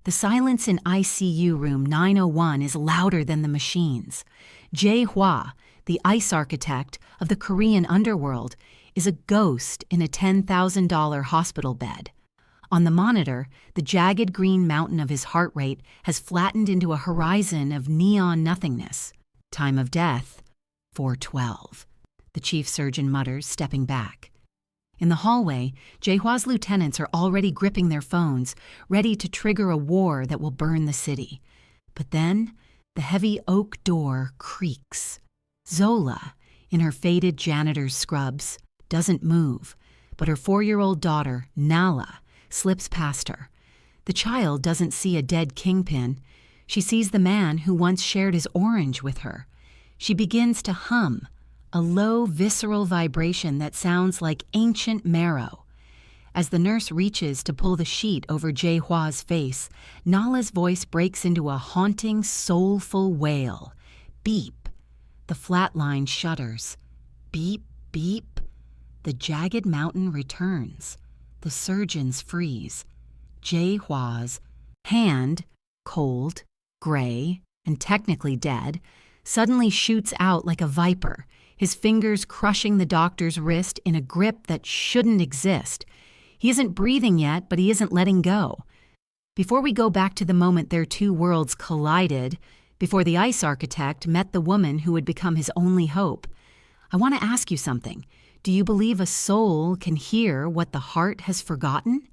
The silence in ICU room 901 is louder than the machines. Jae-Hwa, the ice architect of the Korean underworld, is a ghost in a $10,000 hospital bed. On the monitor, the jagged green mountain of his heart rate has flattened into a horizon of neon nothingness. Time of death, 4:12. The chief surgeon mutters, stepping back. In the hallway, Jae-Hwa's lieutenants are already gripping their phones, ready to trigger a war that will burn the city. But then, the heavy oak door creaks. Zola, in her faded janitor's scrubs, doesn't move, but her 4-year-old daughter, Nala, slips past her. The child doesn't see a dead kingpin. She sees the man who once shared his orange with her. She begins to hum, a low, visceral vibration that sounds like ancient marrow. As the nurse reaches to pull the sheet over Jae-Hwa's face, Nala's voice breaks into a haunting, soulful wail. Beep. The flatline shudders. Beep, beep. The jagged mountain returns. The surgeons freeze. Jae-Hwa's hand, cold, gray, and technically dead, suddenly shoots out like a viper, his fingers crushing the doctor's wrist in a grip that shouldn't exist. He isn't breathing yet, but he isn't letting go. Before we go back to the moment their two worlds collided, before the ice architect met the woman who would become his only hope, I want to ask you something. Do you believe a soul can hear what the heart has forgotten?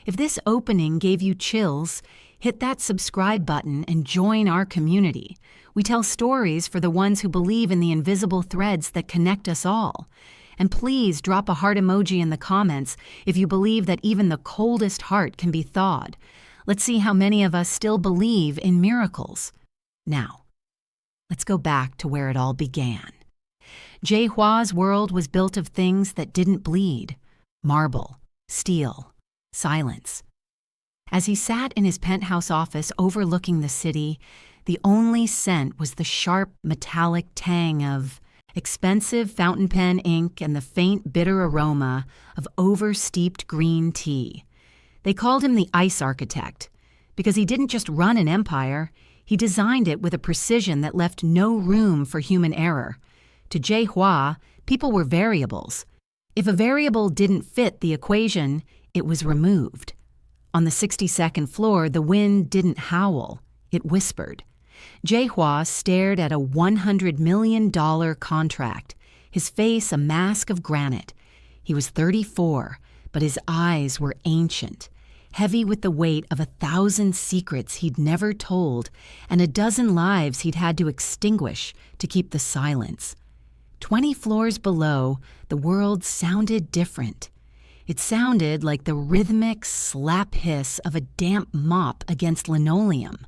If this opening gave you chills, hit that subscribe button and join our community. We tell stories for the ones who believe in the invisible threads that connect us all. And please drop a heart emoji in the comments if you believe that even the coldest heart can be thawed. Let's see how many of us still believe in miracles. Now, let's go back to where it all began. Jae-Hwa's world was built of things that didn't bleed: marble, steel, silence. As he sat in his penthouse office overlooking the city, the only scent was the sharp, metallic tang of expensive fountain pen ink and the faint, bitter aroma of over-steeped green tea. They called him the Ice Architect because he didn't just run an empire, he designed it with a precision that left no room for human error. To Jae-Hwa, people were variables. If a variable didn't fit the equation, it was removed. On the 62nd floor, the wind didn't howl, it whispered. Jae-Hwa stared at a $100 million contract, his face a mask of granite. He was 34, but his eyes were ancient, heavy with the weight of 1,000 secrets he'd never told and a dozen lives he'd had to extinguish to keep the silence. 20 floors below, the world sounded different. It sounded like the rhythmic slap hiss of a damp mop against linoleum.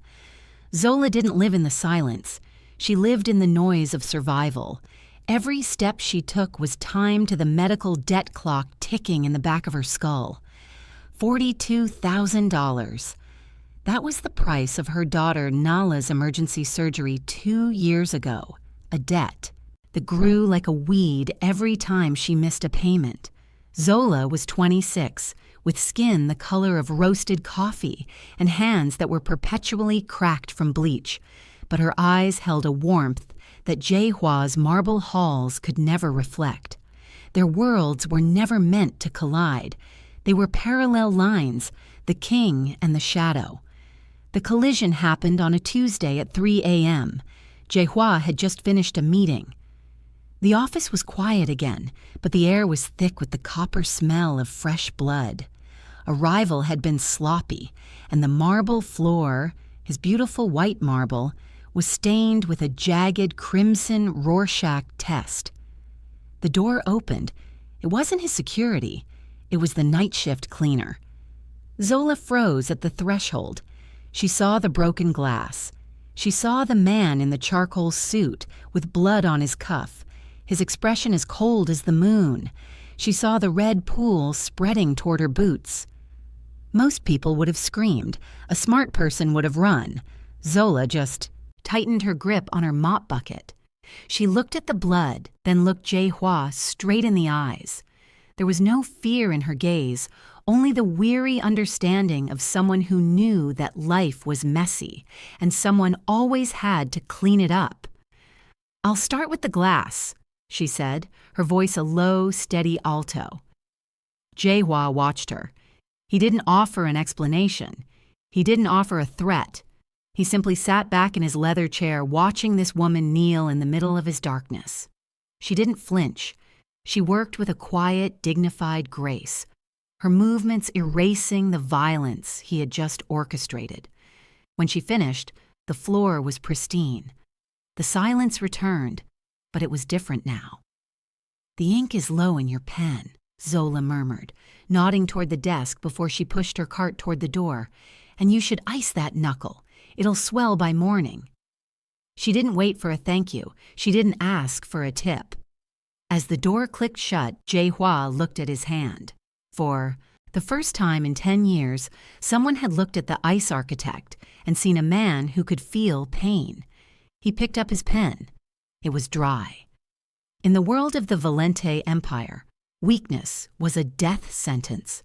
Zola didn't live in the silence. She lived in the noise of survival. Every step she took was timed to the medical debt clock ticking in the back of her skull. $42,000. That was the price of her daughter Nala's emergency surgery 2 years ago. A debt that grew like a weed every time she missed a payment. Zola was 26, with skin the color of roasted coffee and hands that were perpetually cracked from bleach, but her eyes held a warmth that Jae-Hwa's marble halls could never reflect. Their worlds were never meant to collide. They were parallel lines, the king and the shadow. The collision happened on a Tuesday at 3 a.m. Jae-Hwa had just finished a meeting. The office was quiet again, but the air was thick with the copper smell of fresh blood. Arrival had been sloppy, and the marble floor, his beautiful white marble, was stained with a jagged crimson Rorschach test. The door opened. It wasn't his security. It was the night shift cleaner. Zola froze at the threshold. She saw the broken glass. She saw the man in the charcoal suit with blood on his cuff, his expression as cold as the moon. She saw the red pool spreading toward her boots. Most people would have screamed. A smart person would have run. Zola just tightened her grip on her mop bucket. She looked at the blood, then looked Jae-Hwa straight in the eyes. There was no fear in her gaze, only the weary understanding of someone who knew that life was messy and someone always had to clean it up. "I'll start with the glass," she said, her voice a low, steady alto. Jae-Hwa watched her. He didn't offer an explanation. He didn't offer a threat. He simply sat back in his leather chair watching this woman kneel in the middle of his darkness. She didn't flinch. She worked with a quiet, dignified grace, her movements erasing the violence he had just orchestrated. When she finished, the floor was pristine. The silence returned, but it was different now. "The ink is low in your pen," Zola murmured, nodding toward the desk before she pushed her cart toward the door. "And you should ice that knuckle. It'll swell by morning." She didn't wait for a thank you. She didn't ask for a tip. As the door clicked shut, Jae-Hwa looked at his hand. For the first time in 10 years, someone had looked at the ice architect and seen a man who could feel pain. He picked up his pen. It was dry. In the world of the Valente Empire, weakness was a death sentence.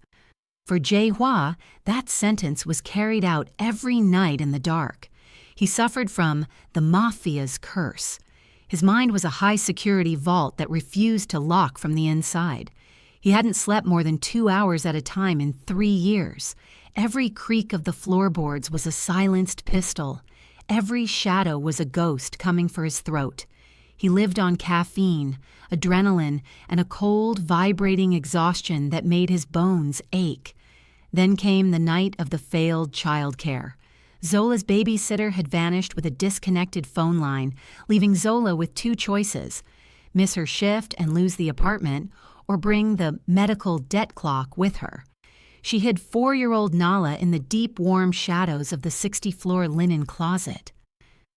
For Jae-Hwa, that sentence was carried out every night in the dark. He suffered from the Mafia's curse. His mind was a high-security vault that refused to lock from the inside. He hadn't slept more than 2 hours at a time in 3 years. Every creak of the floorboards was a silenced pistol. Every shadow was a ghost coming for his throat. He lived on caffeine, adrenaline, and a cold, vibrating exhaustion that made his bones ache. Then came the night of the failed childcare. Zola's babysitter had vanished with a disconnected phone line, leaving Zola with 2 choices: miss her shift and lose the apartment, or bring the medical debt clock with her. She hid 4-year-old Nala in the deep, warm shadows of the 60-floor linen closet.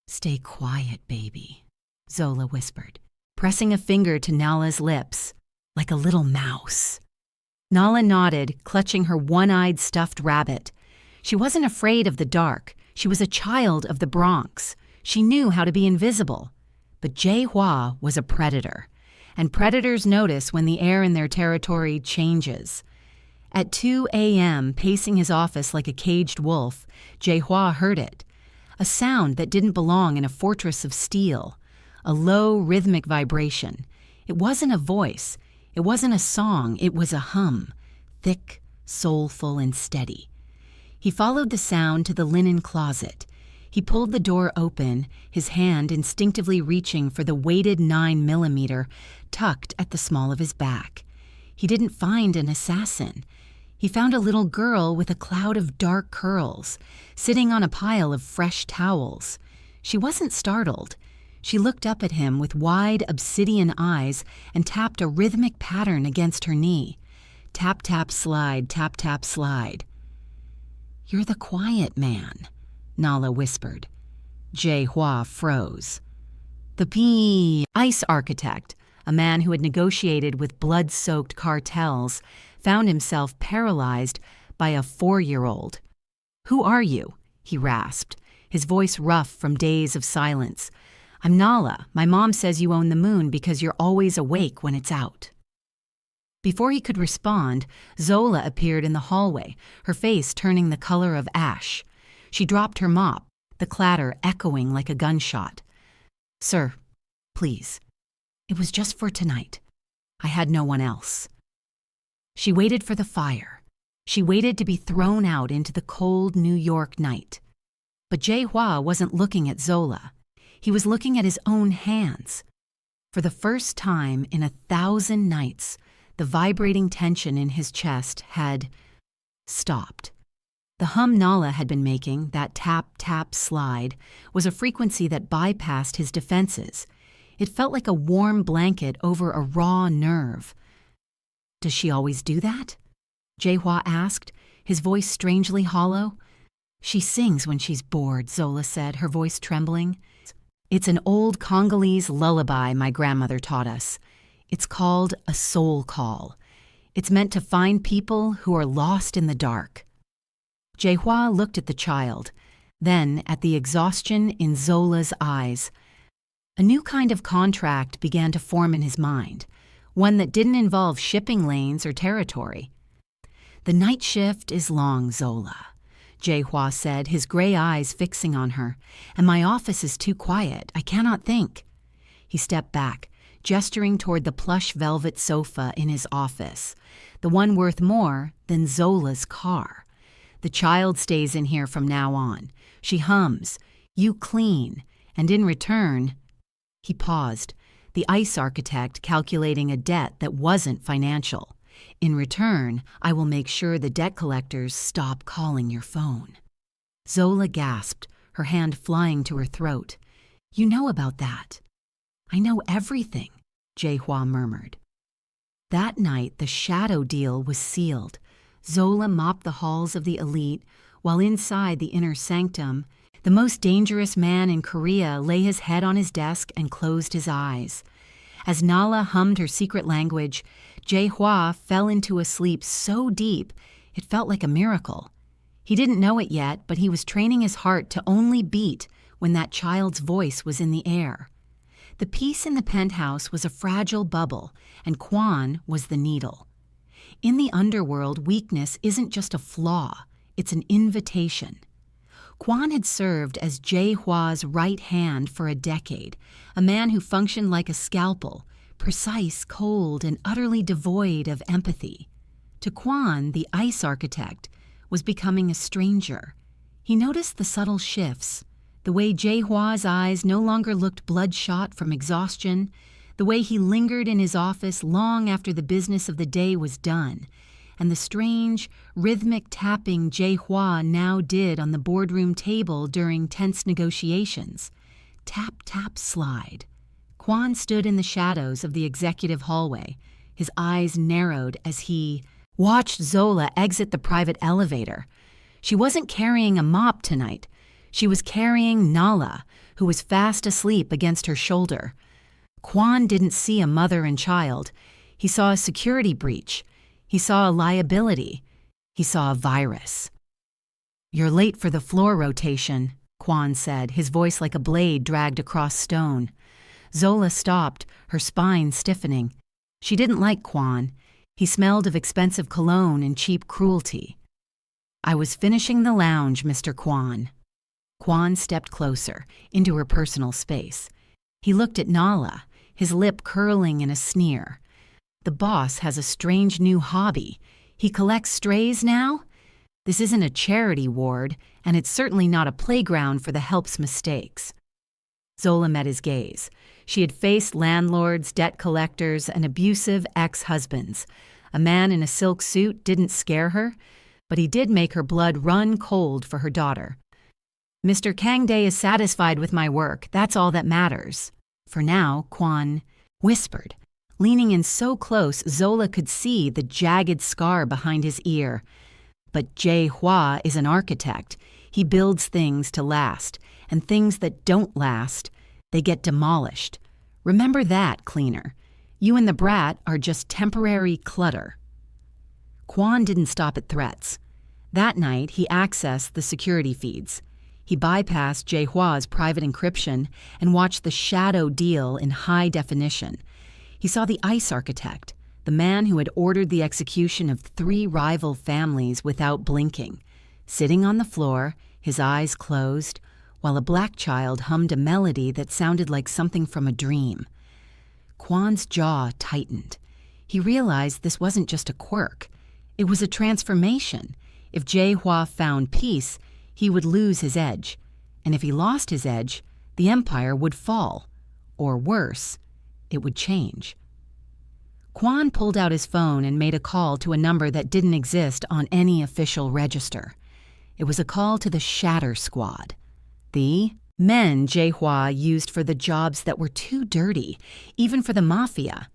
"Stay quiet, baby," Zola whispered, pressing a finger to Nala's lips, like a little mouse. Nala nodded, clutching her one-eyed stuffed rabbit. She wasn't afraid of the dark. She was a child of the Bronx. She knew how to be invisible. But Jae-Hwa was a predator, and predators notice when the air in their territory changes. At 2 a.m., pacing his office like a caged wolf, Jae-Hwa heard it. A sound that didn't belong in a fortress of steel. A low, rhythmic vibration. It wasn't a voice. It wasn't a song. It was a hum, thick, soulful, and steady. He followed the sound to the linen closet. He pulled the door open, his hand instinctively reaching for the weighted 9mm tucked at the small of his back. He didn't find an assassin. He found a little girl with a cloud of dark curls, sitting on a pile of fresh towels. She wasn't startled. She looked up at him with wide obsidian eyes and tapped a rhythmic pattern against her knee. Tap, tap, slide, tap, tap, slide. "You're the quiet man," Nala whispered. Jae-Hwa froze. The ice architect, a man who had negotiated with blood-soaked cartels, found himself paralyzed by a 4-year-old. "Who are you?" he rasped, his voice rough from days of silence. "I'm Nala. My mom says you own the moon because you're always awake when it's out." Before he could respond, Zola appeared in the hallway, her face turning the color of ash. She dropped her mop, the clatter echoing like a gunshot. "Sir, please. It was just for tonight. I had no one else." She waited for the fire. She waited to be thrown out into the cold New York night. But Jae-Hwa wasn't looking at Zola. He was looking at his own hands. For the first time in 1,000 nights, the vibrating tension in his chest had stopped. The hum Nala had been making, that tap, tap, slide, was a frequency that bypassed his defenses. It felt like a warm blanket over a raw nerve. "Does she always do that?" Jae-Hwa asked, his voice strangely hollow. "She sings when she's bored," Zola said, her voice trembling. "It's an old Congolese lullaby my grandmother taught us. It's called a soul call. It's meant to find people who are lost in the dark." Jae-Hwa looked at the child, then at the exhaustion in Zola's eyes. A new kind of contract began to form in his mind, one that didn't involve shipping lanes or territory. The night shift is long, Zola, Jae-Hwa said, his gray eyes fixing on her, and my office is too quiet. I cannot think. He stepped back, gesturing toward the plush velvet sofa in his office, the one worth more than Zola's car. The child stays in here from now on. She hums, you clean, and in return... He paused, the ice architect calculating a debt that wasn't financial. In return, I will make sure the debt collectors stop calling your phone. Zola gasped, her hand flying to her throat. You know about that. I know everything, Jae-Hwa murmured. That night, the shadow deal was sealed. Zola mopped the halls of the elite, while inside the inner sanctum, the most dangerous man in Korea lay his head on his desk and closed his eyes. As Nala hummed her secret language, Jae-Hwa fell into a sleep so deep it felt like a miracle. He didn't know it yet, but he was training his heart to only beat when that child's voice was in the air. The peace in the penthouse was a fragile bubble, and Kwon was the needle. In the underworld, weakness isn't just a flaw, it's an invitation. Kwon had served as Jae-Hwa's right hand for a decade, a man who functioned like a scalpel, precise, cold, and utterly devoid of empathy. To Kwon, the ice architect was becoming a stranger. He noticed the subtle shifts, the way Jae-Hwa's eyes no longer looked bloodshot from exhaustion, the way he lingered in his office long after the business of the day was done, and the strange, rhythmic tapping Jae-Hwa now did on the boardroom table during tense negotiations. Tap, tap, slide. Kwon stood in the shadows of the executive hallway, his eyes narrowed as he watched Zola exit the private elevator. She wasn't carrying a mop tonight. She was carrying Nala, who was fast asleep against her shoulder. Kwon didn't see a mother and child. He saw a security breach. He saw a liability. He saw a virus. You're late for the floor rotation, Kwon said, his voice like a blade dragged across stone. Zola stopped, her spine stiffening. She didn't like Kwon. He smelled of expensive cologne and cheap cruelty. I was finishing the lounge, Mr. Kwon. Kwon stepped closer, into her personal space. He looked at Nala, his lip curling in a sneer. The boss has a strange new hobby. He collects strays now? This isn't a charity ward, and it's certainly not a playground for the help's mistakes. Zola met his gaze. She had faced landlords, debt collectors, and abusive ex-husbands. A man in a silk suit didn't scare her, but he did make her blood run cold for her daughter. Mr. Kangdae is satisfied with my work. That's all that matters. For now, Kwon whispered, leaning in so close Zola could see the jagged scar behind his ear. But Jae-Hwa is an architect. He builds things to last, and things that don't last, they get demolished. Remember that, cleaner. You and the brat are just temporary clutter. Kwon didn't stop at threats. That night, he accessed the security feeds. He bypassed Jae-Hwa's private encryption and watched the shadow deal in high definition. He saw the ice architect, the man who had ordered the execution of 3 rival families without blinking, sitting on the floor, his eyes closed, while a black child hummed a melody that sounded like something from a dream. Kwon's jaw tightened. He realized this wasn't just a quirk. It was a transformation. If Jae-Hwa found peace, he would lose his edge. And if he lost his edge, the empire would fall. Or worse, it would change. Kwon pulled out his phone and made a call to a number that didn't exist on any official register. It was a call to the Shatter Squad. The men Jae-Hwa used for the jobs that were too dirty, even for the Mafia.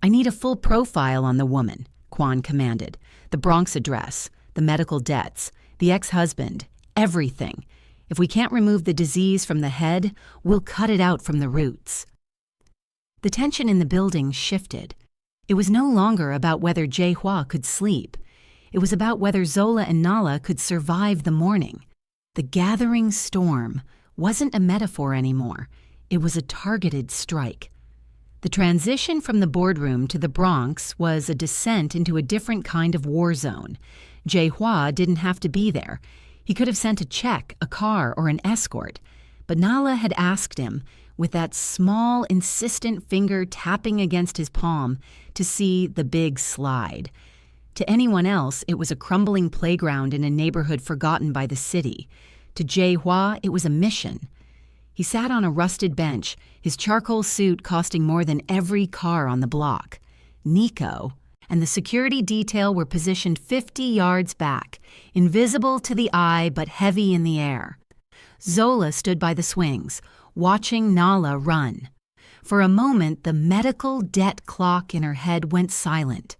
I need a full profile on the woman, Kwon commanded. The Bronx address, the medical debts, the ex-husband, everything. If we can't remove the disease from the head, we'll cut it out from the roots. The tension in the building shifted. It was no longer about whether Jae-Hwa could sleep. It was about whether Zola and Nala could survive the morning. The gathering storm wasn't a metaphor anymore. It was a targeted strike. The transition from the boardroom to the Bronx was a descent into a different kind of war zone. Jae-Hwa didn't have to be there. He could have sent a check, a car, or an escort. But Nala had asked him, with that small, insistent finger tapping against his palm, to see the big slide. To anyone else, it was a crumbling playground in a neighborhood forgotten by the city. To Jae-Hwa, it was a mission. He sat on a rusted bench, his charcoal suit costing more than every car on the block. Nico and the security detail were positioned 50 yards back, invisible to the eye but heavy in the air. Zola stood by the swings, watching Nala run. For a moment, the medical debt clock in her head went silent.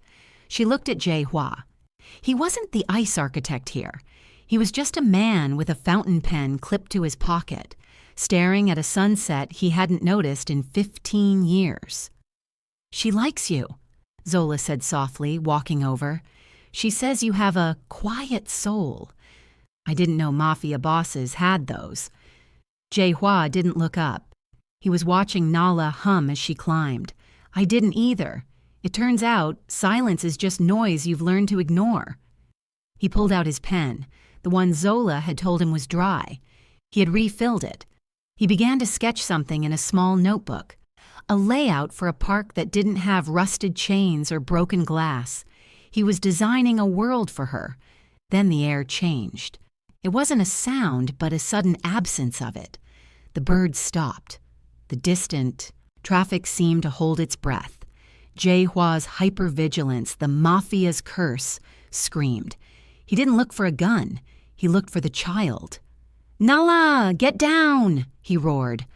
She looked at Jae-Hwa. He wasn't the ice architect here. He was just a man with a fountain pen clipped to his pocket, staring at a sunset he hadn't noticed in 15 years. "She likes you," Zola said softly, walking over. "She says you have a quiet soul." I didn't know Mafia bosses had those. Jae-Hwa didn't look up. He was watching Nala hum as she climbed. I didn't either. It turns out silence is just noise you've learned to ignore. He pulled out his pen, the one Zola had told him was dry. He had refilled it. He began to sketch something in a small notebook, a layout for a park that didn't have rusted chains or broken glass. He was designing a world for her. Then the air changed. It wasn't a sound, but a sudden absence of it. The birds stopped. The distant traffic seemed to hold its breath. Jae-Hwa's hypervigilance, the Mafia's curse, screamed. He didn't look for a gun. He looked for the child. "Nala, get down!" he roared.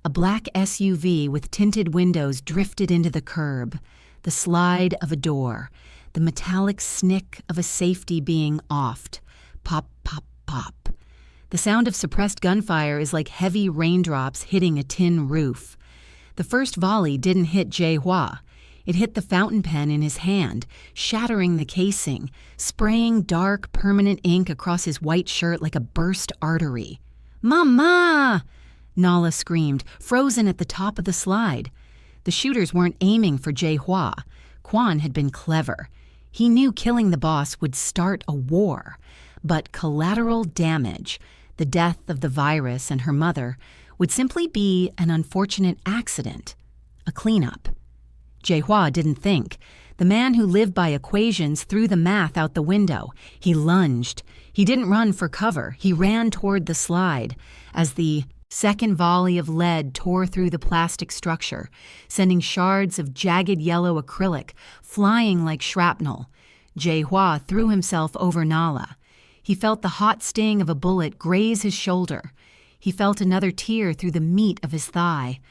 A black SUV with tinted windows drifted into the curb, the slide of a door, the metallic snick of a safety being offed. Pop, pop, pop. The sound of suppressed gunfire is like heavy raindrops hitting a tin roof. The first volley didn't hit Jae-Hwa. It hit the fountain pen in his hand, shattering the casing, spraying dark, permanent ink across his white shirt like a burst artery. "Mama!" Nala screamed, frozen at the top of the slide. The shooters weren't aiming for Jae-Hwa. Kwon had been clever. He knew killing the boss would start a war. But collateral damage, the death of the virus and her mother, would simply be an unfortunate accident, a cleanup. Jae-Hwa didn't think. The man who lived by equations threw the math out the window. He lunged. He didn't run for cover. He ran toward the slide as the second volley of lead tore through the plastic structure, sending shards of jagged yellow acrylic flying like shrapnel. Jae-Hwa threw himself over Nala. He felt the hot sting of a bullet graze his shoulder. He felt another tear through the meat of his thigh.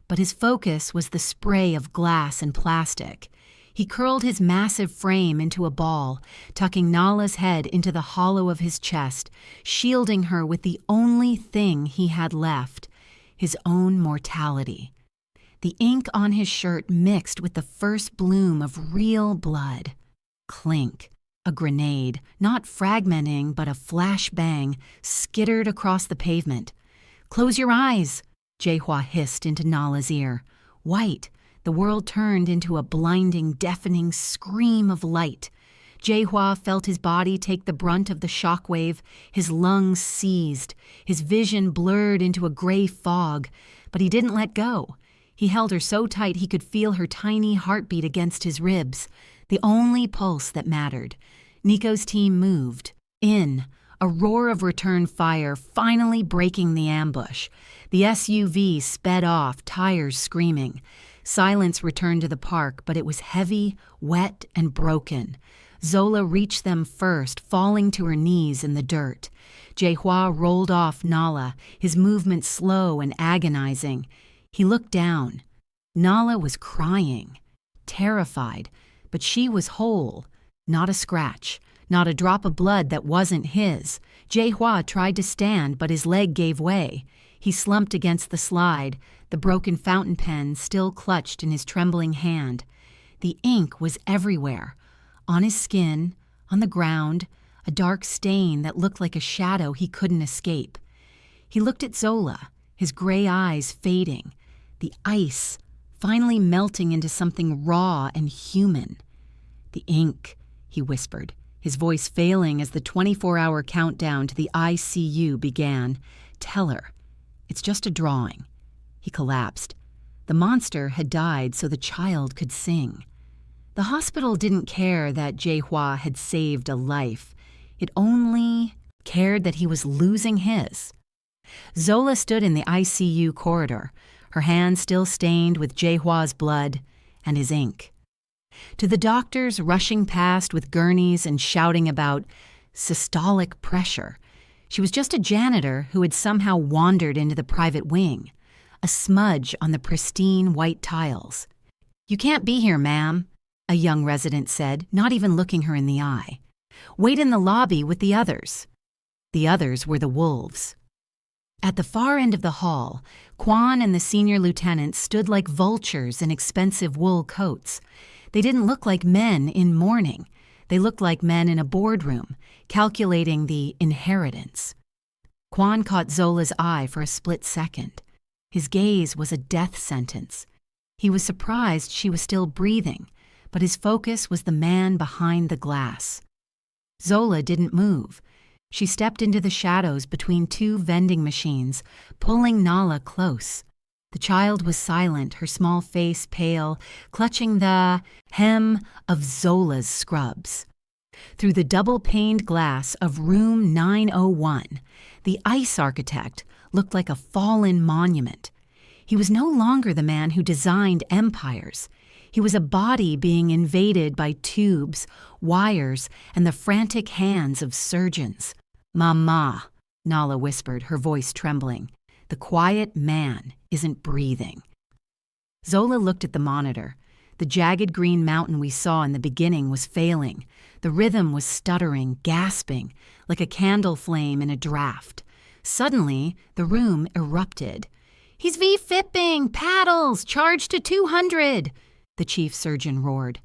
But his focus was the spray of glass and plastic. He curled his massive frame into a ball, tucking Nala's head into the hollow of his chest, shielding her with the only thing he had left, his own mortality. The ink on his shirt mixed with the first bloom of real blood. Clink. A grenade, not fragmenting but a flash bang, skittered across the pavement. "Close your eyes," Jae-Hwa hissed into Nala's ear. White, the world turned into a blinding, deafening scream of light. Jae-Hwa felt his body take the brunt of the shockwave, his lungs seized, his vision blurred into a gray fog, but he didn't let go. He held her so tight he could feel her tiny heartbeat against his ribs, the only pulse that mattered. Nico's team moved. In. A roar of return fire, finally breaking the ambush. The SUV sped off, tires screaming. Silence returned to the park, but it was heavy, wet, and broken. Zola reached them first, falling to her knees in the dirt. Jae-Hwa rolled off Nala, his movement slow and agonizing. He looked down. Nala was crying, terrified, but she was whole. Not a scratch. Not a drop of blood that wasn't his. Jae-Hwa tried to stand, but his leg gave way. He slumped against the slide, the broken fountain pen still clutched in his trembling hand. The ink was everywhere. On his skin, on the ground, a dark stain that looked like a shadow he couldn't escape. He looked at Zola, his gray eyes fading. The ice finally melting into something raw and human. "The ink," he whispered, his voice failing as the 24-hour countdown to the ICU began. "Tell her. It's just a drawing." He collapsed. The monster had died so the child could sing. The hospital didn't care that Jae-Hwa had saved a life. It only cared that he was losing his. Zola stood in the ICU corridor, her hands still stained with Jae-Hwa's blood and his ink. To the doctors rushing past with gurneys and shouting about systolic pressure, she was just a janitor who had somehow wandered into the private wing, a smudge on the pristine white tiles. "You can't be here, ma'am," a young resident said, not even looking her in the eye. "Wait in the lobby with the others." The others were the wolves. At the far end of the hall, Kwan and the senior lieutenant stood like vultures in expensive wool coats. They didn't look like men in mourning. They looked like men in a boardroom, calculating the inheritance. Kwan caught Zola's eye for a split second. His gaze was a death sentence. He was surprised she was still breathing, but his focus was the man behind the glass. Zola didn't move. She stepped into the shadows between two vending machines, pulling Nala close. The child was silent, her small face pale, clutching the hem of Zola's scrubs. Through the double-paned glass of room 901, the ice architect looked like a fallen monument. He was no longer the man who designed empires. He was a body being invaded by tubes, wires, and the frantic hands of surgeons. "Mama," Nala whispered, her voice trembling. "The quiet man isn't breathing." Zola looked at the monitor. The jagged green mountain we saw in the beginning was failing. The rhythm was stuttering, gasping, like a candle flame in a draft. Suddenly, the room erupted. "He's V-fipping! Paddles! Charge to 200!" the chief surgeon roared.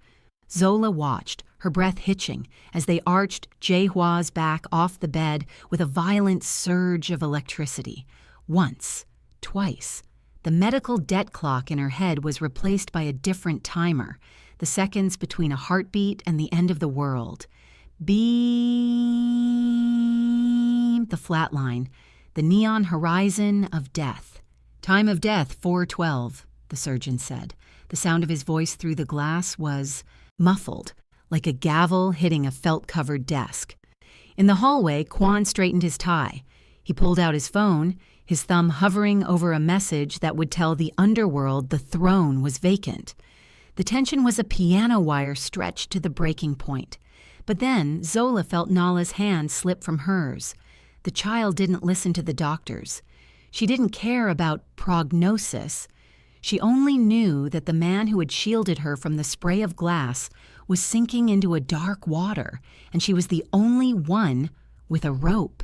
Zola watched, her breath hitching, as they arched Jae-Hwa's back off the bed with a violent surge of electricity. Once, twice. The medical debt clock in her head was replaced by a different timer, the seconds between a heartbeat and the end of the world. Beam, the flatline, the neon horizon of death. "Time of death, 4:12, the surgeon said. The sound of his voice through the glass was muffled, like a gavel hitting a felt-covered desk. In the hallway, Kwan straightened his tie. He pulled out his phone, his thumb hovering over a message that would tell the underworld the throne was vacant. The tension was a piano wire stretched to the breaking point. But then Zola felt Nala's hand slip from hers. The child didn't listen to the doctors. She didn't care about prognosis. She only knew that the man who had shielded her from the spray of glass was sinking into a dark water, and she was the only one with a rope.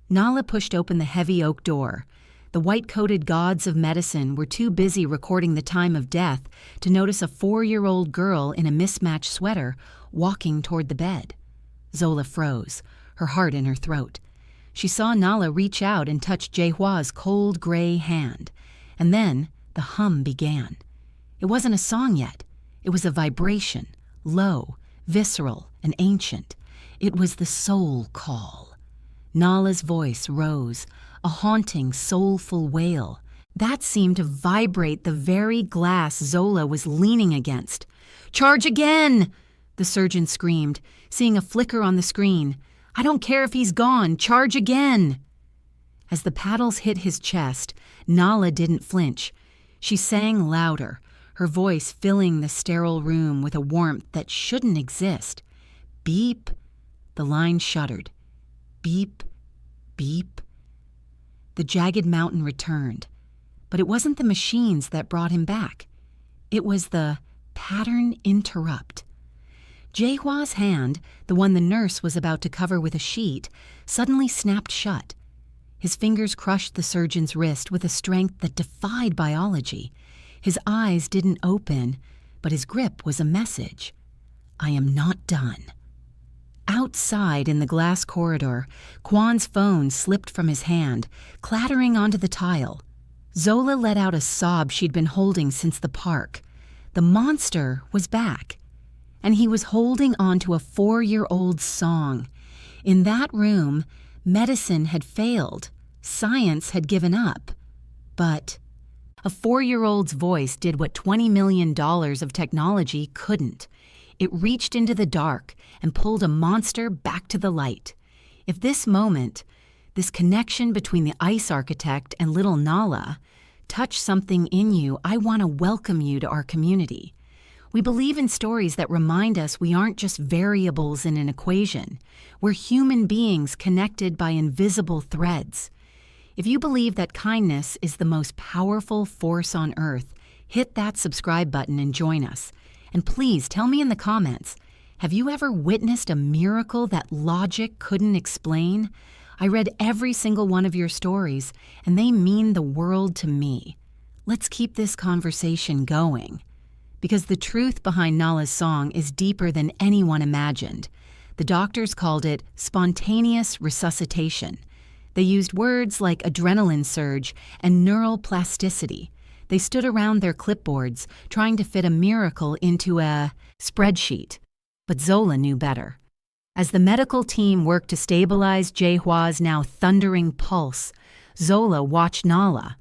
Nala pushed open the heavy oak door. The white-coated gods of medicine were too busy recording the time of death to notice a 4-year-old girl in a mismatched sweater walking toward the bed. Zola froze, her heart in her throat. She saw Nala reach out and touch Jae-Hwa's cold gray hand, and then the hum began. It wasn't a song yet. It was a vibration, low, visceral, and ancient. It was the soul call. Nala's voice rose, a haunting, soulful wail. That seemed to vibrate the very glass Zola was leaning against. "Charge again!" the surgeon screamed, seeing a flicker on the screen. "I don't care if he's gone. Charge again!" As the paddles hit his chest, Nala didn't flinch. She sang louder, her voice filling the sterile room with a warmth that shouldn't exist. Beep. The line shuddered. Beep, beep. The jagged mountain returned. But it wasn't the machines that brought him back. It was the pattern interrupt. Jae-Hwa's hand, the one the nurse was about to cover with a sheet, suddenly snapped shut. His fingers crushed the surgeon's wrist with a strength that defied biology. His eyes didn't open, but his grip was a message. "I am not done." Outside in the glass corridor, Kwan's phone slipped from his hand, clattering onto the tile. Zola let out a sob she'd been holding since the park. The monster was back, and he was holding onto a 4-year-old song. In that room, medicine had failed. Science had given up. But a 4-year-old's voice did what $20 million of technology couldn't. It reached into the dark and pulled a monster back to the light. If this moment, this connection between the ice architect and little Nala, touched something in you, I want to welcome you to our community. We believe in stories that remind us we aren't just variables in an equation. We're human beings connected by invisible threads. If you believe that kindness is the most powerful force on earth, hit that subscribe button and join us. And please tell me in the comments, have you ever witnessed a miracle that logic couldn't explain? I read every single one of your stories, and they mean the world to me. Let's keep this conversation going. Because the truth behind Nala's song is deeper than anyone imagined. The doctors called it spontaneous resuscitation. They used words like adrenaline surge and neural plasticity. They stood around their clipboards, trying to fit a miracle into a spreadsheet. But Zola knew better. As the medical team worked to stabilize Jae-Hwa's now thundering pulse, Zola watched Nala.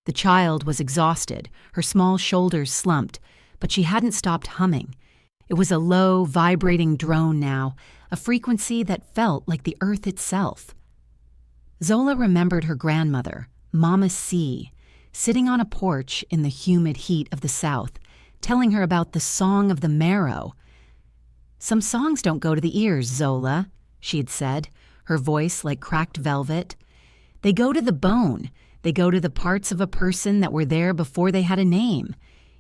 The child was exhausted, her small shoulders slumped, but she hadn't stopped humming. It was a low, vibrating drone now, a frequency that felt like the earth itself. Zola remembered her grandmother, Mama C, sitting on a porch in the humid heat of the South, telling her about the song of the marrow. "Some songs don't go to the ears, Zola," she had said, her voice like cracked velvet. "They go to the bone. They go to the parts of a person that were there before they had a name.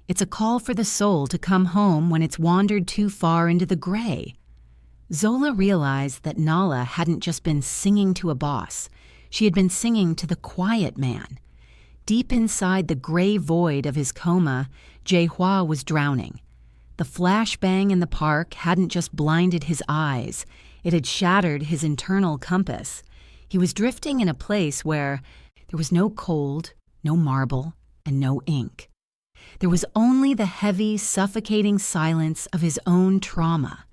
It's a call for the soul to come home when it's wandered too far into the gray." Zola realized that Nala hadn't just been singing to a boss. She had been singing to the quiet man. Deep inside the gray void of his coma, Jae-Hwa was drowning. The flashbang in the park hadn't just blinded his eyes. It had shattered his internal compass. He was drifting in a place where there was no cold, no marble, and no ink. There was only the heavy, suffocating silence of his own trauma.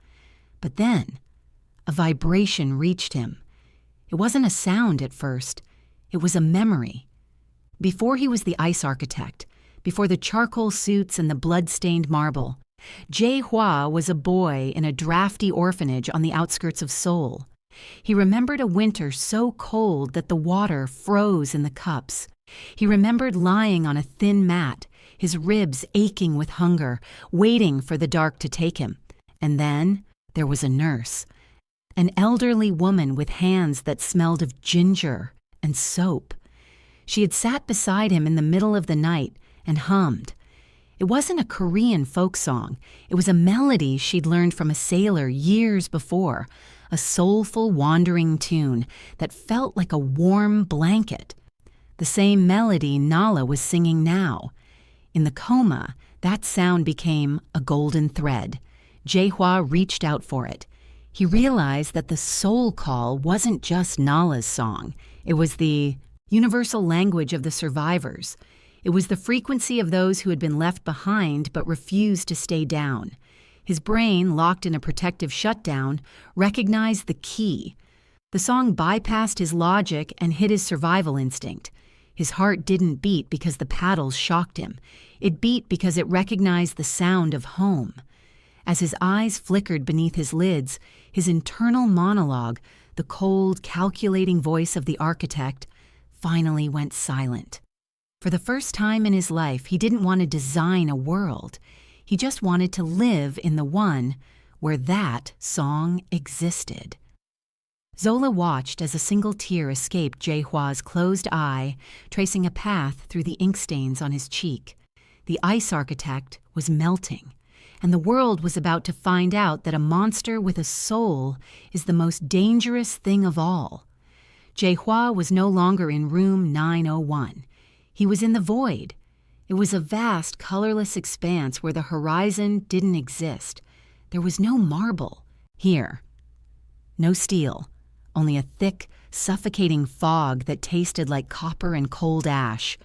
But then, a vibration reached him. It wasn't a sound at first. It was a memory. Before he was the ice architect, before the charcoal suits and the blood-stained marble, Jae-Hwa was a boy in a drafty orphanage on the outskirts of Seoul. He remembered a winter so cold that the water froze in the cups. He remembered lying on a thin mat, his ribs aching with hunger, waiting for the dark to take him. And then there was a nurse, an elderly woman with hands that smelled of ginger and soap. She had sat beside him in the middle of the night and hummed. It wasn't a Korean folk song. It was a melody she'd learned from a sailor years before, a soulful, wandering tune that felt like a warm blanket. The same melody Nala was singing now. In the coma, that sound became a golden thread. Jae-Hwa reached out for it. He realized that the soul call wasn't just Nala's song. It was the universal language of the survivors. It was the frequency of those who had been left behind but refused to stay down. His brain, locked in a protective shutdown, recognized the key. The song bypassed his logic and hit his survival instinct. His heart didn't beat because the paddles shocked him. It beat because it recognized the sound of home. As his eyes flickered beneath his lids, his internal monologue, the cold, calculating voice of the architect, finally went silent. For the first time in his life, he didn't want to design a world. He just wanted to live in the one where that song existed. Zola watched as a single tear escaped Jae-Hwa's closed eye, tracing a path through the ink stains on his cheek. The ice architect was melting, and the world was about to find out that a monster with a soul is the most dangerous thing of all. Jae-Hwa was no longer in room 901. He was in the void. It was a vast, colorless expanse where the horizon didn't exist. There was no marble here. No steel, only a thick, suffocating fog that tasted like copper and cold ash.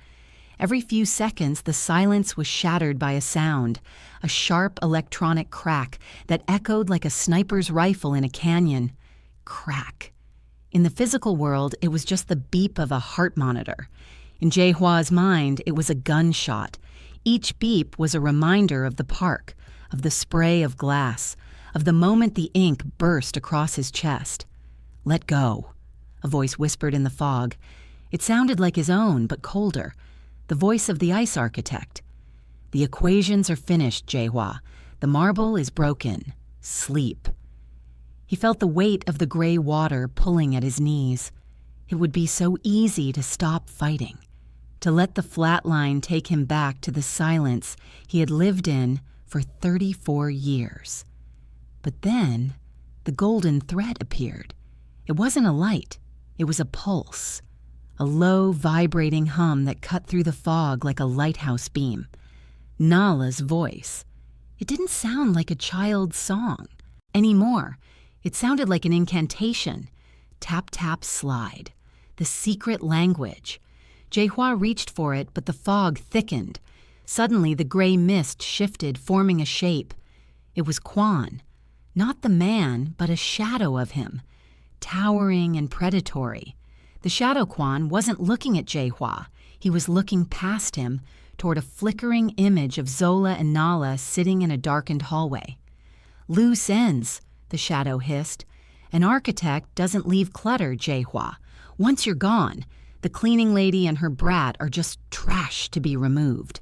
Every few seconds, the silence was shattered by a sound, a sharp electronic crack that echoed like a sniper's rifle in a canyon. Crack. In the physical world, it was just the beep of a heart monitor. In Jae-Hwa's mind, it was a gunshot. Each beep was a reminder of the park, of the spray of glass, of the moment the ink burst across his chest. "Let go," a voice whispered in the fog. It sounded like his own, but colder, the voice of the ice architect. "The equations are finished, Jae-Hwa. The marble is broken. Sleep." He felt the weight of the gray water pulling at his knees. It would be so easy to stop fighting, to let the flatline take him back to the silence he had lived in for 34 years. But then, the golden thread appeared. It wasn't a light, it was a pulse, a low, vibrating hum that cut through the fog like a lighthouse beam. Nala's voice. It didn't sound like a child's song anymore. It sounded like an incantation. Tap, tap, slide. The secret language. Jae-Hwa reached for it, but the fog thickened. Suddenly, the gray mist shifted, forming a shape. It was Quan. Not the man, but a shadow of him. Towering and predatory. The shadow Quan wasn't looking at Jae-Hwa. He was looking past him, toward a flickering image of Zola and Nala sitting in a darkened hallway. "Loose ends," the shadow hissed. "An architect doesn't leave clutter, Jae-Hwa. Once you're gone, the cleaning lady and her brat are just trash to be removed."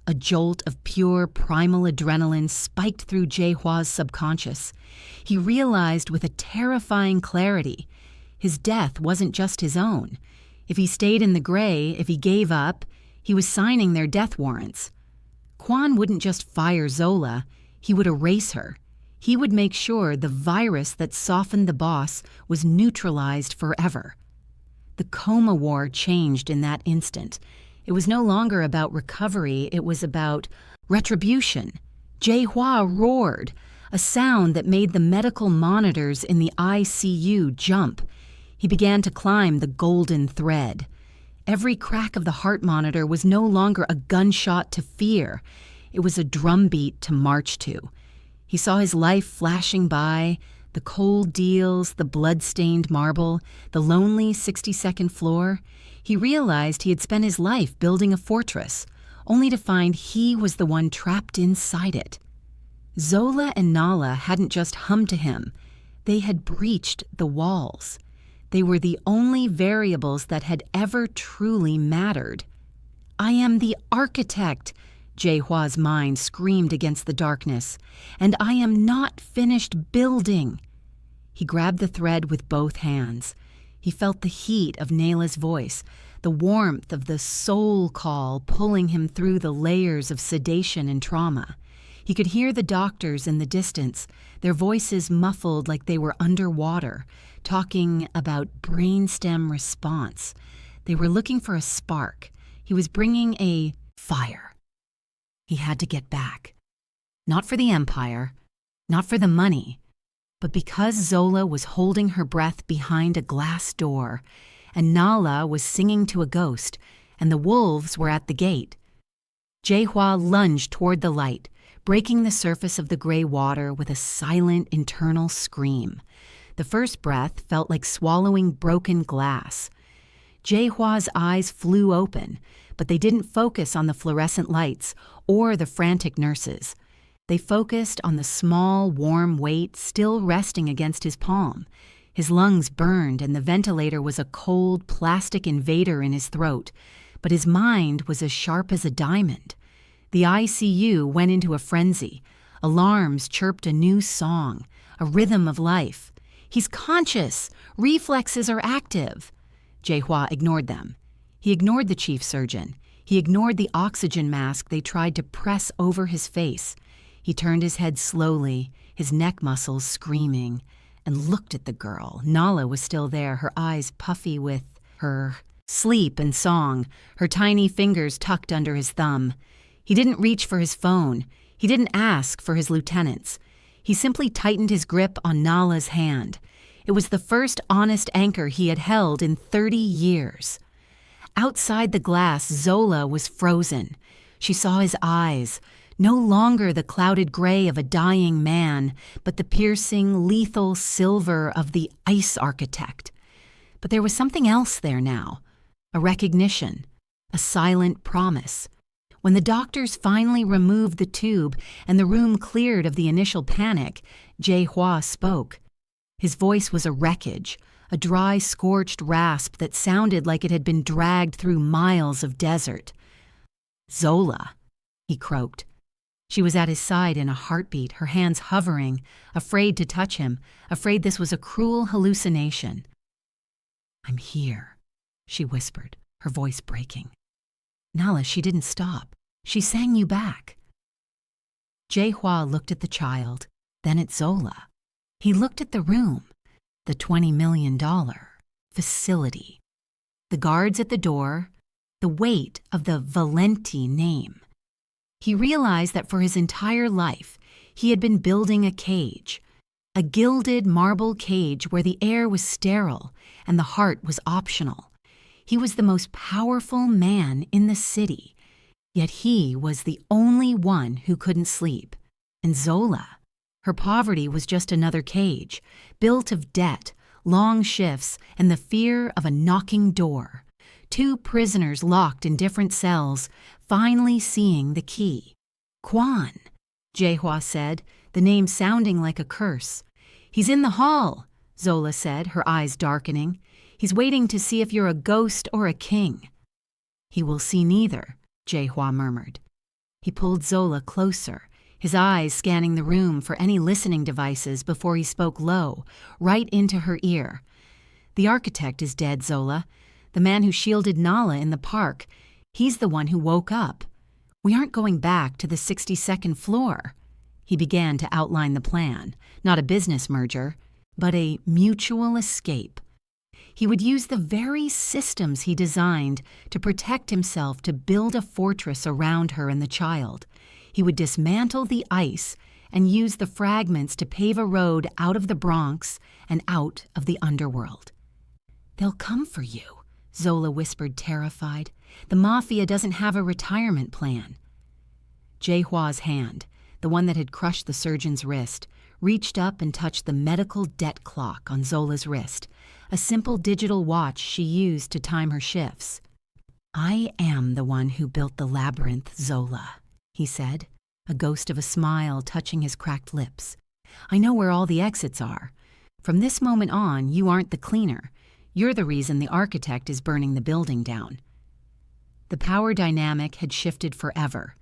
A jolt of pure primal adrenaline spiked through Jae-Hwa's subconscious. He realized with a terrifying clarity, his death wasn't just his own. If he stayed in the gray, if he gave up, he was signing their death warrants. Quan wouldn't just fire Zola, he would erase her. He would make sure the virus that softened the boss was neutralized forever. The coma war changed in that instant. It was no longer about recovery, it was about retribution. Jae-Hwa roared, a sound that made the medical monitors in the ICU jump. He began to climb the golden thread. Every crack of the heart monitor was no longer a gunshot to fear. It was a drumbeat to march to. He saw his life flashing by, the cold deals, the blood-stained marble, the lonely 62nd floor. He realized he had spent his life building a fortress, only to find he was the one trapped inside it. Zola and Nala hadn't just hummed to him. They had breached the walls. They were the only variables that had ever truly mattered. "I am the architect," Jae-Hwa's mind screamed against the darkness, "and I am not finished building." He grabbed the thread with both hands. He felt the heat of Nala's voice, the warmth of the soul call pulling him through the layers of sedation and trauma. He could hear the doctors in the distance, their voices muffled like they were underwater, talking about brainstem response. They were looking for a spark. He was bringing a fire. He had to get back. Not for the Empire, not for the money, but because Zola was holding her breath behind a glass door, and Nala was singing to a ghost, and the wolves were at the gate. Jae-Hwa lunged toward the light, breaking the surface of the gray water with a silent internal scream. The first breath felt like swallowing broken glass. Jae-Hwa's eyes flew open, but they didn't focus on the fluorescent lights or the frantic nurses. They focused on the small, warm weight still resting against his palm. His lungs burned and the ventilator was a cold, plastic invader in his throat, but his mind was as sharp as a diamond. The ICU went into a frenzy. Alarms chirped a new song, a rhythm of life. "He's conscious! Reflexes are active!" Jae-Hwa ignored them. He ignored the chief surgeon. He ignored the oxygen mask they tried to press over his face. He turned his head slowly, his neck muscles screaming, and looked at the girl. Nala was still there, her eyes puffy with her sleep and song, her tiny fingers tucked under his thumb. He didn't reach for his phone. He didn't ask for his lieutenants. He simply tightened his grip on Nala's hand. It was the first honest anchor he had held in 30 years. Outside the glass, Zola was frozen. She saw his eyes, no longer the clouded gray of a dying man, but the piercing, lethal silver of the ice architect. But there was something else there now, a recognition, a silent promise. When the doctors finally removed the tube and the room cleared of the initial panic, Jae-Hwa spoke. His voice was a wreckage, a dry, scorched rasp that sounded like it had been dragged through miles of desert. "Zola," he croaked. She was at his side in a heartbeat, her hands hovering, afraid to touch him, afraid this was a cruel hallucination. "I'm here," she whispered, her voice breaking. "Nala, she didn't stop. She sang you back." Jae-Hwa looked at the child, then at Zola. He looked at the room, the $20 million facility, the guards at the door, the weight of the Valente name. He realized that for his entire life, he had been building a cage, a gilded marble cage where the air was sterile and the heart was optional. He was the most powerful man in the city, yet he was the only one who couldn't sleep. And Zola, her poverty was just another cage, built of debt, long shifts, and the fear of a knocking door. Two prisoners locked in different cells, finally seeing the key. "Quan," Jae-Hwa said, the name sounding like a curse. "He's in the hall," Zola said, her eyes darkening. "He's waiting to see if you're a ghost or a king." "He will see neither," Jae-Hwa murmured. He pulled Zola closer, his eyes scanning the room for any listening devices before he spoke low, right into her ear. "The architect is dead, Zola. The man who shielded Nala in the park. He's the one who woke up. We aren't going back to the 62nd floor." He began to outline the plan, not a business merger, but a mutual escape. He would use the very systems he designed to protect himself to build a fortress around her and the child. He would dismantle the ice and use the fragments to pave a road out of the Bronx and out of the underworld. "They'll come for you," Zola whispered, terrified. "The Mafia doesn't have a retirement plan." Jae-Hwa's hand, the one that had crushed the surgeon's wrist, reached up and touched the medical debt clock on Zola's wrist, a simple digital watch she used to time her shifts. "I am the one who built the labyrinth, Zola," he said, a ghost of a smile touching his cracked lips. "I know where all the exits are. From this moment on, you aren't the cleaner. You're the reason the architect is burning the building down." The power dynamic had shifted forever.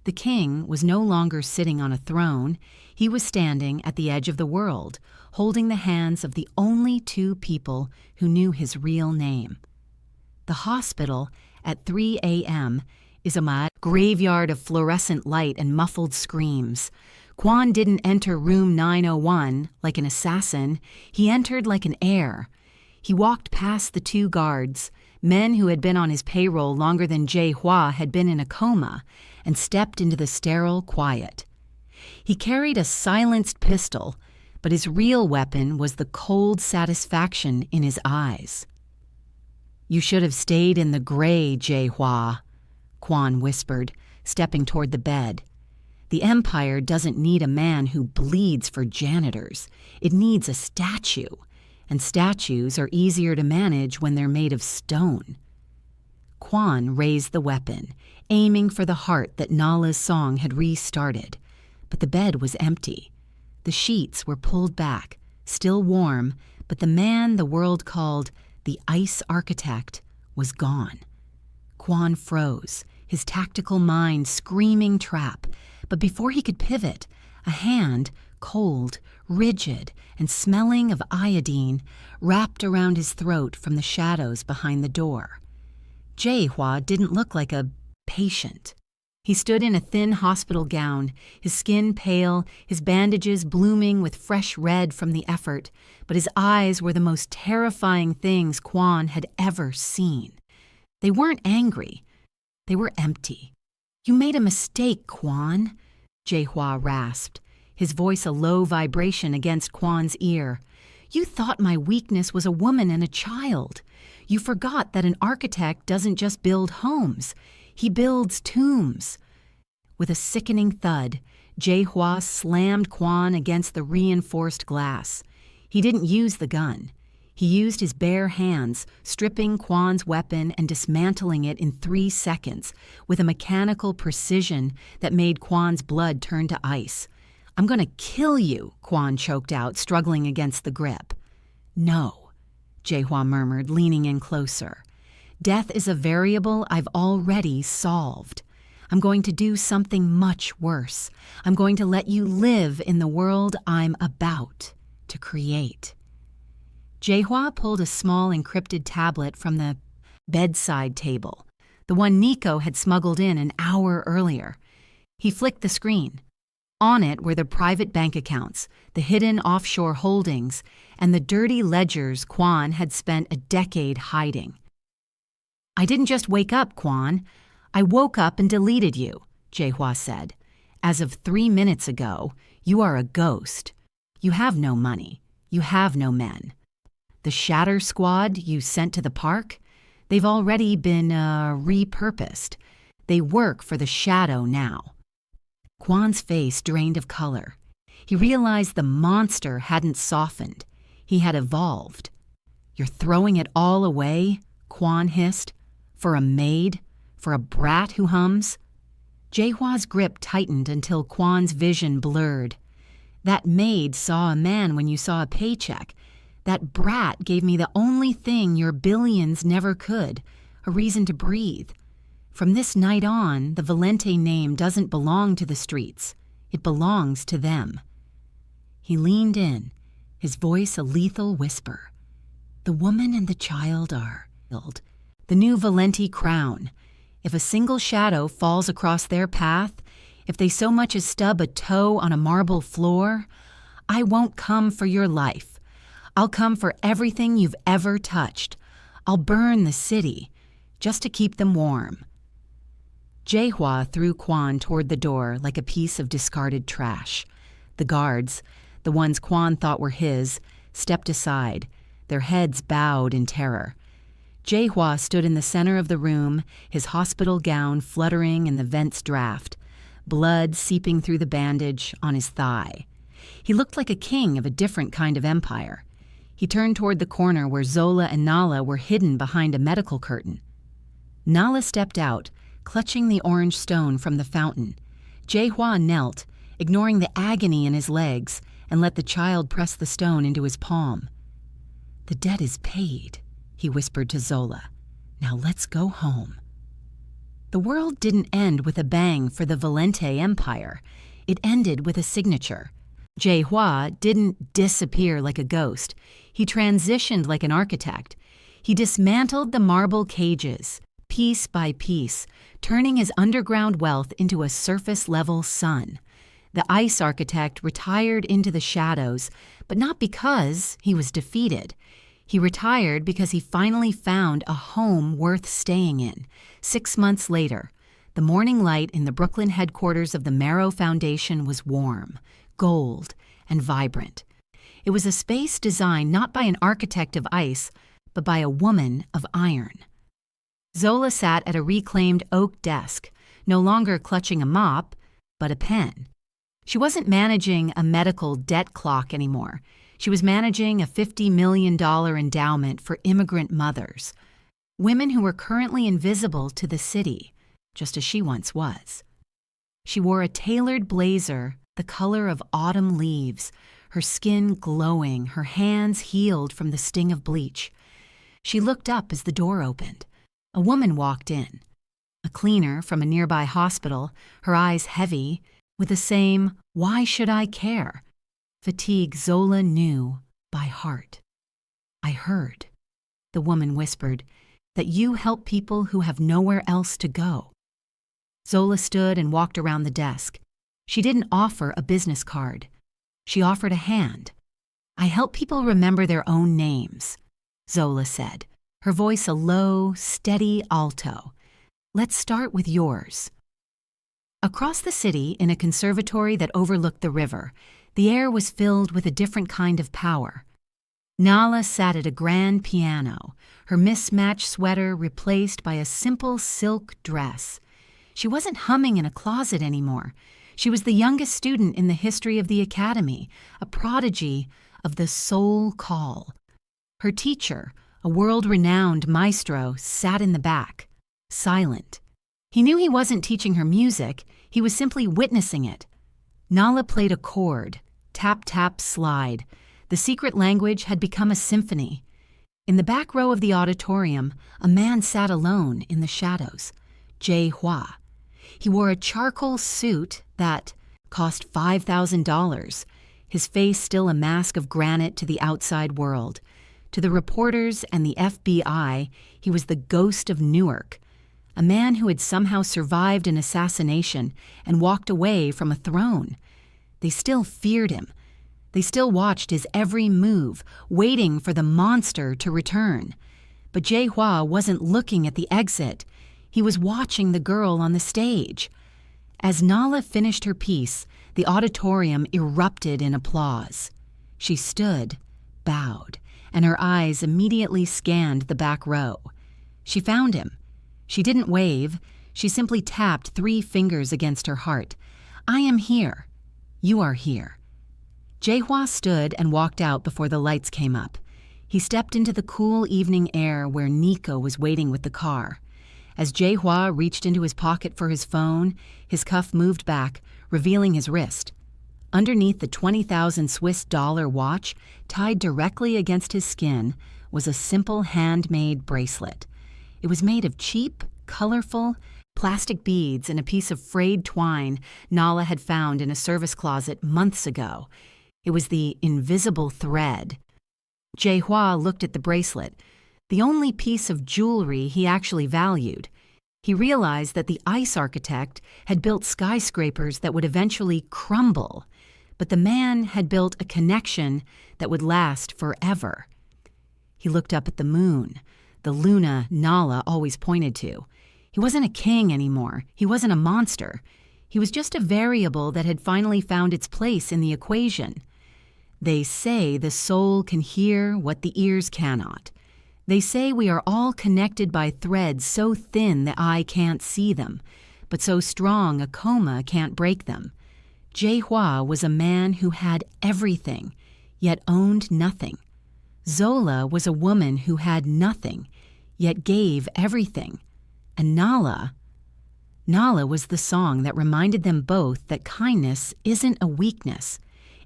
The king was no longer sitting on a throne. He was standing at the edge of the world, holding the hands of the only two people who knew his real name. The hospital, at 3 a.m., is a graveyard of fluorescent light and muffled screams. Quan didn't enter room 901 like an assassin. He entered like an heir. He walked past the two guards, men who had been on his payroll longer than Jae-Hwa had been in a coma, and stepped into the sterile quiet. He carried a silenced pistol, but his real weapon was the cold satisfaction in his eyes. "You should have stayed in the gray, Jae-Hwa," Quan whispered, stepping toward the bed. "The Empire doesn't need a man who bleeds for janitors. It needs a statue, and statues are easier to manage when they're made of stone." Quan raised the weapon, aiming for the heart that Nala's song had restarted. But the bed was empty. The sheets were pulled back, still warm, but the man the world called the Ice Architect was gone. Quan froze, his tactical mind screaming trap, but before he could pivot, a hand, cold, rigid, and smelling of iodine, wrapped around his throat from the shadows behind the door. Jae-Hwa didn't look like a patient. He stood in a thin hospital gown, his skin pale, his bandages blooming with fresh red from the effort, but his eyes were the most terrifying things Quan had ever seen. They weren't angry. They were empty. "You made a mistake, Quan," Jae-Hwa rasped, his voice a low vibration against Quan's ear. "You thought my weakness was a woman and a child. You forgot that an architect doesn't just build homes, he builds tombs. With a sickening thud, Jae-Hwa slammed Kwon against the reinforced glass. He didn't use the gun. He used his bare hands, stripping Kwon's weapon and dismantling it in 3 seconds with a mechanical precision that made Kwon's blood turn to ice. "I'm gonna kill you," Kwon choked out, struggling against the grip. "No," Jae-Hwa murmured, leaning in closer. "Death is a variable I've already solved. I'm going to do something much worse. I'm going to let you live in the world I'm about to create." Jae-Hwa pulled a small encrypted tablet from the bedside table, the one Nico had smuggled in an hour earlier. He flicked the screen. On it were the private bank accounts, the hidden offshore holdings, and the dirty ledgers Kwon had spent a decade hiding. "I didn't just wake up, Kwon. I woke up and deleted you," Jae-Hwa said. "As of 3 minutes ago, you are a ghost. You have no money. You have no men. The Shatter Squad you sent to the park, they've already been repurposed. They work for the Shadow now." Kwon's face drained of color. He realized the monster hadn't softened. He had evolved. "You're throwing it all away?" Kwon hissed. "For a maid? For a brat who hums?" Jae-Hwa's grip tightened until Kwon's vision blurred. "That maid saw a man when you saw a paycheck. That brat gave me the only thing your billions never could, a reason to breathe. From this night on, the Valente name doesn't belong to the streets. It belongs to them." He leaned in, his voice a lethal whisper. "The woman and the child are the new Valente crown. If a single shadow falls across their path, if they so much as stub a toe on a marble floor, I won't come for your life. I'll come for everything you've ever touched. I'll burn the city, just to keep them warm." Jae-Hwa threw Kwon toward the door like a piece of discarded trash. The guards, the ones Kwon thought were his, stepped aside, their heads bowed in terror. Jae-Hwa stood in the center of the room, his hospital gown fluttering in the vent's draft, blood seeping through the bandage on his thigh. He looked like a king of a different kind of empire. He turned toward the corner where Zola and Nala were hidden behind a medical curtain. Nala stepped out, clutching the orange stone from the fountain. Jae-Hwa knelt, ignoring the agony in his legs, and let the child press the stone into his palm. "The debt is paid," he whispered to Zola. "Now let's go home." The world didn't end with a bang for the Valente Empire. It ended with a signature. Jae-Hwa didn't disappear like a ghost. He transitioned like an architect. He dismantled the marble cages, piece by piece, turning his underground wealth into a surface-level sun. The ice architect retired into the shadows, but not because he was defeated. He retired because he finally found a home worth staying in. 6 months later, the morning light in the Brooklyn headquarters of the Marrow Foundation was warm, gold, and vibrant. It was a space designed not by an architect of ice, but by a woman of iron. Zola sat at a reclaimed oak desk, no longer clutching a mop, but a pen. She wasn't managing a medical debt clock anymore. She was managing a $50 million endowment for immigrant mothers, women who were currently invisible to the city, just as she once was. She wore a tailored blazer the color of autumn leaves, her skin glowing, her hands healed from the sting of bleach. She looked up as the door opened. A woman walked in. A cleaner from a nearby hospital, her eyes heavy, with the same "why should I care?" fatigue Zola knew by heart. "I heard," the woman whispered, "that you help people who have nowhere else to go." Zola stood and walked around the desk. She didn't offer a business card. She offered a hand. "I help people remember their own names," Zola said, her voice a low, steady alto. "Let's start with yours." Across the city, in a conservatory that overlooked the river, the air was filled with a different kind of power. Nala sat at a grand piano, her mismatched sweater replaced by a simple silk dress. She wasn't humming in a closet anymore. She was the youngest student in the history of the academy, a prodigy of the soul call. Her teacher, a world-renowned maestro, sat in the back, silent. He knew he wasn't teaching her music, he was simply witnessing it. Nala played a chord, tap, tap, slide. The secret language had become a symphony. In the back row of the auditorium, a man sat alone in the shadows, Jae-Hwa. He wore a charcoal suit that cost $5,000, his face still a mask of granite to the outside world. To the reporters and the FBI, he was the ghost of Newark, a man who had somehow survived an assassination and walked away from a throne. They still feared him. They still watched his every move, waiting for the monster to return. But Jae-Hwa wasn't looking at the exit. He was watching the girl on the stage. As Nala finished her piece, the auditorium erupted in applause. She stood, bowed, and her eyes immediately scanned the back row. She found him. She didn't wave. She simply tapped 3 fingers against her heart. "I am here. You are here." Jae-Hwa stood and walked out before the lights came up. He stepped into the cool evening air where Nico was waiting with the car. As Jae-Hwa reached into his pocket for his phone, his cuff moved back, revealing his wrist. Underneath the 20,000 Swiss dollar watch, tied directly against his skin, was a simple handmade bracelet. It was made of cheap, colorful, plastic beads and a piece of frayed twine Nala had found in a service closet months ago. It was the invisible thread. Jae-Hwa looked at the bracelet, the only piece of jewelry he actually valued. He realized that the ice architect had built skyscrapers that would eventually crumble, but the man had built a connection that would last forever. He looked up at the moon, the Luna Nala always pointed to. He wasn't a king anymore. He wasn't a monster. He was just a variable that had finally found its place in the equation. They say the soul can hear what the ears cannot. They say we are all connected by threads so thin the eye can't see them, but so strong a coma can't break them. Jae-Hwa was a man who had everything, yet owned nothing. Zola was a woman who had nothing, yet gave everything. And Nala was the song that reminded them both that kindness isn't a weakness.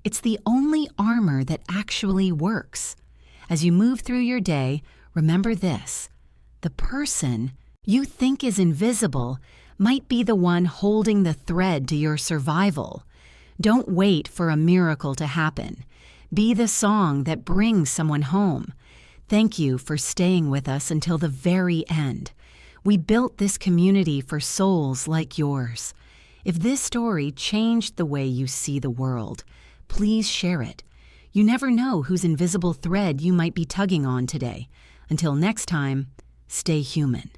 It's the only armor that actually works. As you move through your day, remember this: the person you think is invisible might be the one holding the thread to your survival. Don't wait for a miracle to happen. Be the song that brings someone home. Thank you for staying with us until the very end. We built this community for souls like yours. If this story changed the way you see the world, please share it. You never know whose invisible thread you might be tugging on today. Until next time, stay human.